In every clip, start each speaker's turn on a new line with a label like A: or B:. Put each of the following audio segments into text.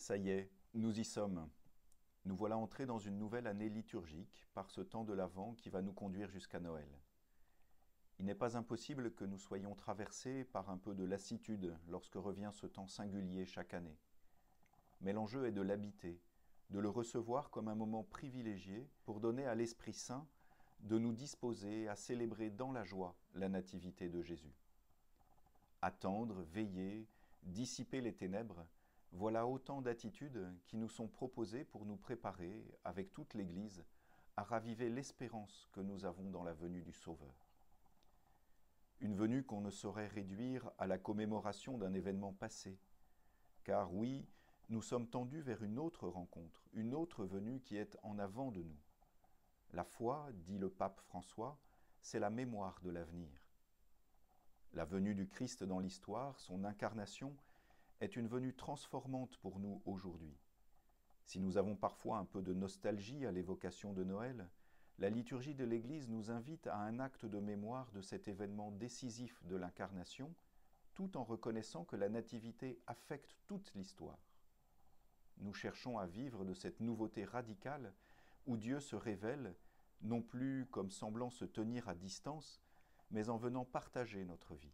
A: Ça y est, nous y sommes. Nous voilà entrés dans une nouvelle année liturgique par ce temps de l'Avent qui va nous conduire jusqu'à Noël. Il n'est pas impossible que nous soyons traversés par un peu de lassitude lorsque revient ce temps singulier chaque année. Mais l'enjeu est de l'habiter, de le recevoir comme un moment privilégié pour donner à l'Esprit Saint de nous disposer à célébrer dans la joie la nativité de Jésus. Attendre, veiller, dissiper les ténèbres, voilà autant d'attitudes qui nous sont proposées pour nous préparer, avec toute l'Église, à raviver l'espérance que nous avons dans la venue du Sauveur. Une venue qu'on ne saurait réduire à la commémoration d'un événement passé, car oui, nous sommes tendus vers une autre rencontre, une autre venue qui est en avant de nous. La foi, dit le pape François, c'est la mémoire de l'avenir. La venue du Christ dans l'histoire, son incarnation, est une venue transformante pour nous aujourd'hui. Si nous avons parfois un peu de nostalgie à l'évocation de Noël, la liturgie de l'Église nous invite à un acte de mémoire de cet événement décisif de l'incarnation, tout en reconnaissant que la nativité affecte toute l'histoire. Nous cherchons à vivre de cette nouveauté radicale où Dieu se révèle, non plus comme semblant se tenir à distance, mais en venant partager notre vie.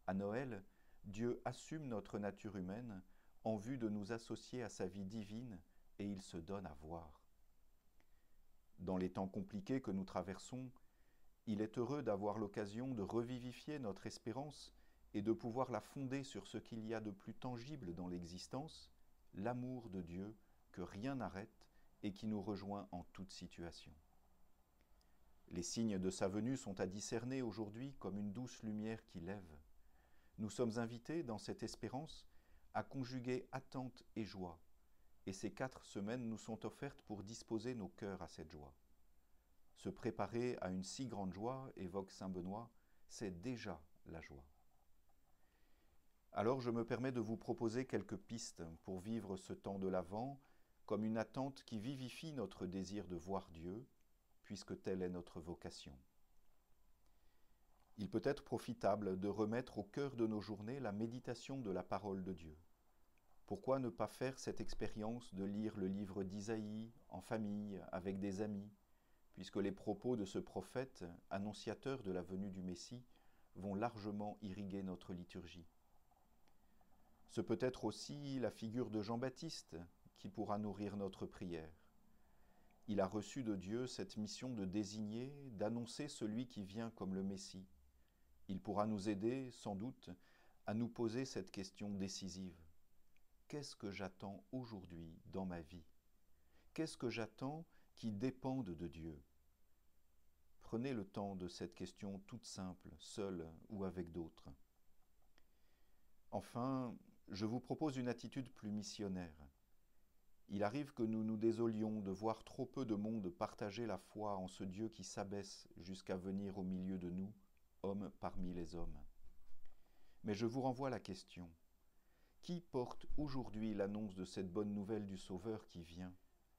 A: À Noël, Dieu assume notre nature humaine en vue de nous associer à sa vie divine et il se donne à voir. Dans les temps compliqués que nous traversons, il est heureux d'avoir l'occasion de revivifier notre espérance et de pouvoir la fonder sur ce qu'il y a de plus tangible dans l'existence, l'amour de Dieu que rien n'arrête et qui nous rejoint en toute situation. Les signes de sa venue sont à discerner aujourd'hui comme une douce lumière qui lève. Nous sommes invités, dans cette espérance, à conjuguer attente et joie, et ces 4 semaines nous sont offertes pour disposer nos cœurs à cette joie. Se préparer à une si grande joie, évoque saint Benoît, c'est déjà la joie. Alors je me permets de vous proposer quelques pistes pour vivre ce temps de l'Avent comme une attente qui vivifie notre désir de voir Dieu, puisque telle est notre vocation. Il peut être profitable de remettre au cœur de nos journées la méditation de la parole de Dieu. Pourquoi ne pas faire cette expérience de lire le livre d'Isaïe en famille, avec des amis, puisque les propos de ce prophète, annonciateur de la venue du Messie, vont largement irriguer notre liturgie. Ce peut être aussi la figure de Jean-Baptiste qui pourra nourrir notre prière. Il a reçu de Dieu cette mission de désigner, d'annoncer celui qui vient comme le Messie. Il pourra nous aider, sans doute, à nous poser cette question décisive. Qu'est-ce que j'attends aujourd'hui dans ma vie? Qu'est-ce que j'attends qui dépende de Dieu? Prenez le temps de cette question toute simple, seule ou avec d'autres. Enfin, je vous propose une attitude plus missionnaire. Il arrive que nous nous désolions de voir trop peu de monde partager la foi en ce Dieu qui s'abaisse jusqu'à venir au milieu de nous, hommes parmi les hommes. Mais je vous renvoie la question. Qui porte aujourd'hui l'annonce de cette bonne nouvelle du Sauveur qui vient?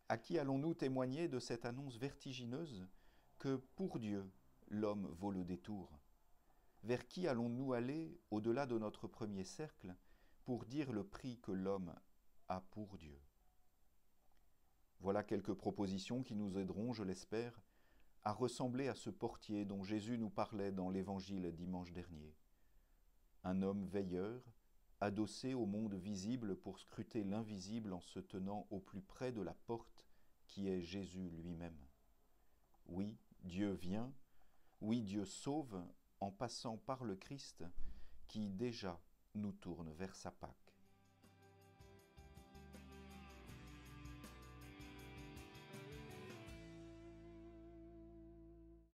A: À qui allons-nous témoigner de cette annonce vertigineuse que, pour Dieu, l'homme vaut le détour? Vers qui allons-nous aller, au-delà de notre premier cercle, pour dire le prix que l'homme a pour Dieu? Voilà quelques propositions qui nous aideront, je l'espère, à ressembler à ce portier dont Jésus nous parlait dans l'Évangile dimanche dernier. Un homme veilleur, adossé au monde visible pour scruter l'invisible en se tenant au plus près de la porte qui est Jésus lui-même. Oui, Dieu vient, oui, Dieu sauve en passant par le Christ qui déjà nous tourne vers sa Pâque.